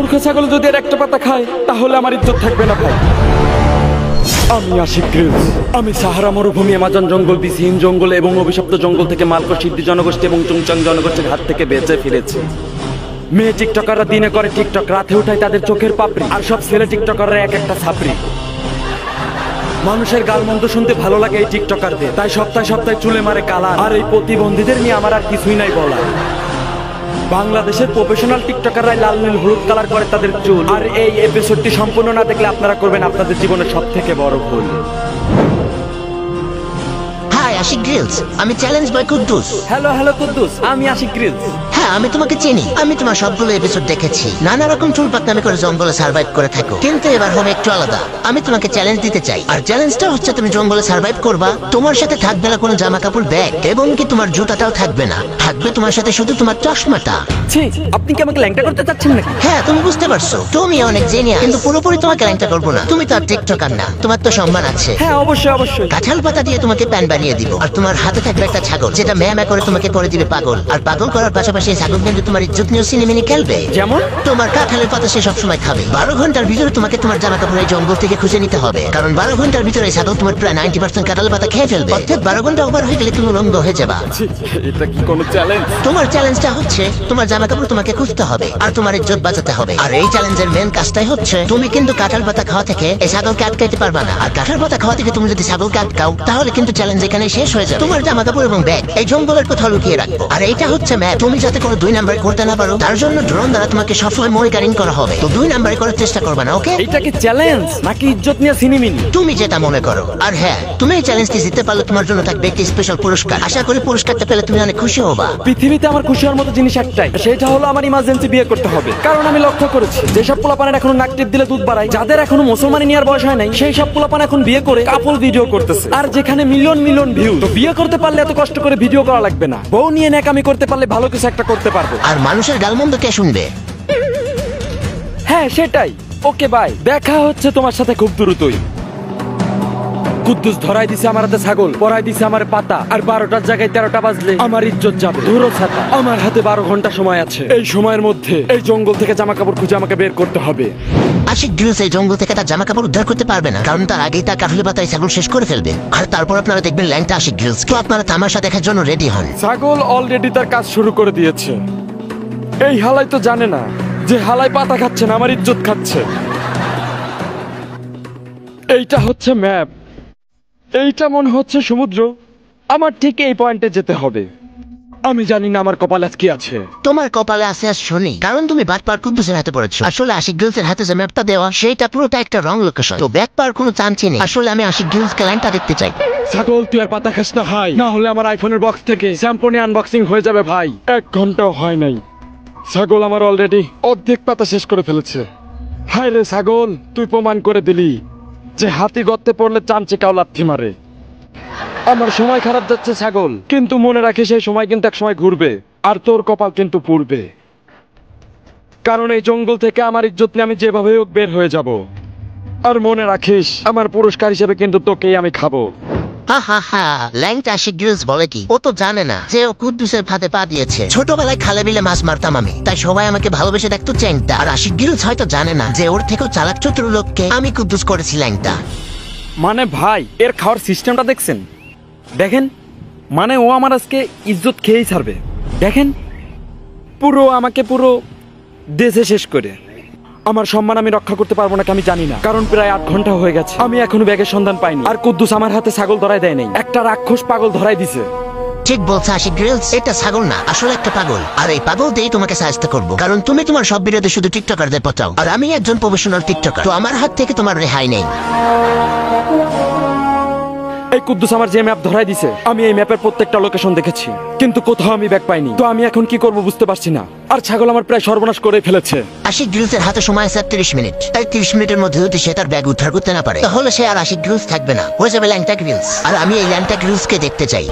মূর্খ ছাগল যদি এর একটা পাতা খায় তাহলে আমার ইজ্জত থাকবে না ভাই। আমি আশিক গ্রিলস। আমি সাহারা মরুভূমি, অ্যামাজন জঙ্গল, বিষহীন জঙ্গল এবং অভিশপ্ত জঙ্গল থেকে মালকো সিদ্ধি জনগোষ্ঠী এবং চুংচাং জনগোষ্ঠীর হাত থেকে বেঁচে ফিরেছি। মেয়ে টিকটকাররা দিনে করে টিকটক, রাতে উঠায় তাদের চোখের পাপড়ি, আর সব ছেলে টিকটকাররা এক একটা ছাপড়ি। মানুষের গালমন্দ শুনতে ভালো লাগে এই টিকটকারদের, তাই সপ্তাহে সপ্তাহে চুলে মারে কালার। আর এই প্রতিবন্ধীদের নিয়ে আমার আর কিছুই নাই বলা। বাংলাদেশের প্রফেশনাল টিকটকাররাই লাল নীল হলুদ কালার করে তাদের চুল। আর এই এপিসোডটি সম্পূর্ণ না দেখলে আপনারা করবেন আপনাদের জীবনের সবথেকে বড় ভুল। হাই আশিক গ্রিলস, আমি চ্যালেঞ্জ বয় কুদ্দুস। হ্যালো কুদ্দুস, আমি আশিক গ্রিলস। হ্যাঁ, আমি তোমাকে চিনি। আমি তোমার সবগুলো এপিসোড দেখেছি। নানা রকম চুল পাকনামি করে জঙ্গলে সার্ভাইভ করে থাকো, কিন্তু এবার হবে একটু আলাদা। আমি তোমাকে চ্যালেঞ্জ দিতে চাই, আর চ্যালেঞ্জটা হচ্ছে তুমি জঙ্গলে সার্ভাইভ করবা। তোমার সাথে থাকবে না কোনো জামা কাপড়, ব্যাগ, এবং কি তোমার জুতাটাও থাকবে না। থাকবে তোমার সাথে শুধু তোমার চশমাটা। ছি, আপনি কি আমাকে ল্যাংটা করতে চাচ্ছেন নাকি? হ্যাঁ, তুমি বুঝতে পারছো, তুমি অনেক জিনিয়াস, কিন্তু পুরোপুরি তোমাকে ল্যাংটা করবো না। তুমি তো আর টিকটকার না, তোমার তো সম্মান আছে। হ্যাঁ, অবশ্যই। কাঁঠাল পাতা দিয়ে তোমাকে প্যান বানিয়ে দিব, আর তোমার হাতে থাকবে একটা ছাগল, যেটা ম্যামা করে তোমাকে করে দিবে পাগল। আর পাগল করার পাশাপাশি এই ছাগল কিন্তু তোমার ইজ্জত নিয়ে সিনেমিনি খেলবে। যেমন তোমার কাঁঠালের পাতা সে সবসময় খাবে। 12 ঘন্টার ভিতরে তোমাকে তোমার জামা কাপড় এই জঙ্গল থেকে খুঁজে নিতে হবে, কারণ 12 ঘন্টার ভিতরে এই ছাগল তোমার প্রায় 90% কাঁঠাল পাতা খেয়ে ফেলবে। অর্থাৎ 12 ঘন্টা ওভার হয়ে গেলে তুমি উলঙ্গ হয়ে যাবা। এটা কি কোনো চ্যালেঞ্জ? তোমার চ্যালেঞ্জটা হচ্ছে তোমার জামা কাপড় তোমাকে খুঁজতে হবে, আর তোমার ইজ্জত বাঁচাতে হবে। আর এই চ্যালেঞ্জের মেন কাজটাই হচ্ছে তুমি কিন্তু কাঁঠাল পাতা খাওয়া থেকে এই ছাগলকে আটকাইতে পারবা না। আর কাঁঠাল পাতা খাওয়া থেকে তুমি যদি ছাগলকে আটকাও, তাহলে কিন্তু চ্যালেঞ্জ এখানে শেষ হয়ে যাবে। তোমার জামা কাপড় এবং ব্যাগ এই জঙ্গলের কোথাও লুকিয়ে রাখবো। আর এইটা হচ্ছে ম্যাপ। তুমি যাতে কোনো 2 নাম্বার করতে না পারো, তার জন্য ড্রোন দ্বারা তোমাকে সবসময় মনিটরিং করা হবে। তো 2 নাম্বার করার চেষ্টা করবা না, ওকে? এটা কি চ্যালেঞ্জ নাকি ইজ্জত নিয়ে সিনেমিনি? তুমি যেটা মনে করো। আর হ্যাঁ, তুমি এই চ্যালেঞ্জটি জিততে পারলে তোমার জন্য থাকবে একটি স্পেশাল পুরস্কার। আশা করি পুরস্কারটা পেলে তুমি অনেক খুশি হবা। পৃথিবীতে আমার খুশি হওয়ার মতো জিনিস একটাই, সেটা হলো আমার ইমার্জেন্সি বিয়ে করতে হবে। কারণ আমি লক্ষ্য করেছি যেসব পোলাপানের এখনো নাক টিপ দিলে দুধ বাড়ায়, যাদের এখনো মুসলমানি নেওয়ার বয়স হয় নাই, সেই সব পোলাপান এখন বিয়ে করে কাপল ভিডিও করতেছে। আর যেখানে মিলিয়ন ভিউ, তো বিয়ে করতে পারলে এত কষ্ট করে ভিডিও করা লাগবে না। বউ নিয়ে ন্যাকামি করতে পারলে ভালো কিছু একটা করতে পারবো। আর মানুষের গালমন্দ কে শুনবে? হ্যাঁ, সেটাই। ওকে বাই, দেখা হচ্ছে তোমার সাথে খুব দ্রুতই। কুদ্দুস ধরাই দিছে আমার হাতে ছাগল, পরাই দিছে আমার পাতা, আর 12টার জায়গায় 13টা বাজলে আমার ইজ্জত যাবে। ধরো ছাতা, আমার হাতে 12 ঘন্টা সময় আছে। এই সময়ের মধ্যে এই জঙ্গল থেকে জামা কাপড় খুঁজে আমাকে বের করতে হবে। আশিক গ্রিলস এই জঙ্গল থেকে তার জামা কাপড় উদ্ধার করতে পারবে না, কারণ তার আগেই তার কাঠুলি পাতায় ছাগল শেষ করে ফেলবে। আর তারপর আপনারা দেখবেন ল্যাংটা আশিক গ্রিলস। তো আপনারা তামাশা দেখার জন্য রেডি হন। ছাগল অলরেডি তার কাজ শুরু করে দিয়েছে। এই হালাই তো জানে না যে হালাই পাতা খাচ্ছে না, আমার ইজ্জত খাচ্ছে। এইটা হচ্ছে ম্যাপ, এইটা মনে হচ্ছে সমুদ্র। আমার ঠিক এই পয়েন্টে যেতে হবে। আমি জানি না আমার কপালে কি আছে। তোমার কপালে আছে আর শনি, কারণ তুমি বাটপার কুদ্দুসের হাতে পড়েছো। আসলে আশিক গ্রিলসের হাতে যে ম্যাপটা দেওয়া, সেইটা পুরোটা একটা রং লোকেশন। তো ব্যাক পাওয়ার কোনো চান্সই নেই। আসলে আমি আশিক গ্রিলসকে ল্যাংটা দেখতে চাই। ছাগল, তুই আর পাতা খাস না ভাই, না হলে আমার আইফোনের বক্স থেকে স্যাম্পনি আনবক্সিং হয়ে যাবে ভাই। 1 ঘন্টাও হয় নাই, ছাগল আমার অলরেডি অর্ধেক পাতা শেষ করে ফেলেছে। হায় রে ছাগল, তুই প্রমাণ করে দিলি যে হাতি গর্তে পড়লে চামচিকাও লাথি মারে। আমার সময় খারাপ যাচ্ছে ছাগল, কিন্তু মনে রাখিস সেই সময় কিন্তু এক সময় ঘুরবে, আর তোর কপাল কিন্তু পুড়বে। কারণ এই জঙ্গল থেকে আমার ইজ্জত নিয়ে আমি যেভাবে হোক বের হয়ে যাব। আর মনে রাখিস আমার পুরস্কার হিসেবে কিন্তু তোকেই আমি খাবো। হা হা হা, ল্যাংটা আশিক গ্রিলস বলে কি? ও তো জানে না যে ও কুদ্দুসের ফাঁদে পা দিয়েছে। ছোটবেলায় খালে বিলে মাছ মারতাম আমি, তাই সবাই আমাকে ভালোবেসে দেখতো চ্যাংটা। আর আশিক গ্রিলস হয়তো জানে না যে ওর থেকেও চালাক চতুর লোককে আমি কুদ্দুস করেছি ল্যাংটা। মানে ভাই, এর খাওয়ার সিস্টেমটা দেখছেন? দেখেন, মানে ও আমার আজকে ইজ্জত খেয়েই ছাড়বে। দেখেন, আমাকে পুরো দেশে শেষ করে আমার সম্মান আমি রক্ষা করতে পারবো নাকি আমি জানি না, কারণ প্রায় 8 ঘন্টা হয়ে গেছে আমি এখনো ব্যাগের সন্ধান পাইনি। আর কুদ্দুস আমার হাতে ছাগল ধরাই দেয় নাই, একটা রাক্ষস পাগল ধরাই দিছে। ঠিক বলছে আশিক গ্রিলস, এটা ছাগল না, আসলে একটা পাগল। আর এই পাগল দিয়েই তোমাকে সাহায্য করবো, কারণ তুমি তোমার সব বিরোধী শুধু টিকটকারদের পচাও, আর আমি একজন প্রফেশনাল টিকটকার। তো আমার হাত থেকে তোমার রেহাই নেই। এই কুদ্দুস আমার যে ম্যাপ ধরাই দিছে, আমি এই ম্যাপের প্রত্যেকটা লোকেশন দেখেছি, কিন্তু কোথাও আমি ব্যাগ পাইনি। তো আমি এখন কি করব বুঝতে পারছি না। আর ছাগল আমার প্রায় সর্বনাশ করে ফেলেছে। আশিক গ্রিলসের হাতে সময় আছে 30 মিনিট। তাই 30 মিনিটের মধ্যে যদি সে তার ব্যাগ উদ্ধার করতে না পারে, তাহলে সে আর আশিক গ্রিলস থাকবে না, হয়ে যাবে ল্যাংটা গ্রিলস। আর আমি এই ল্যাংটা গ্রিলসকে দেখতে চাই।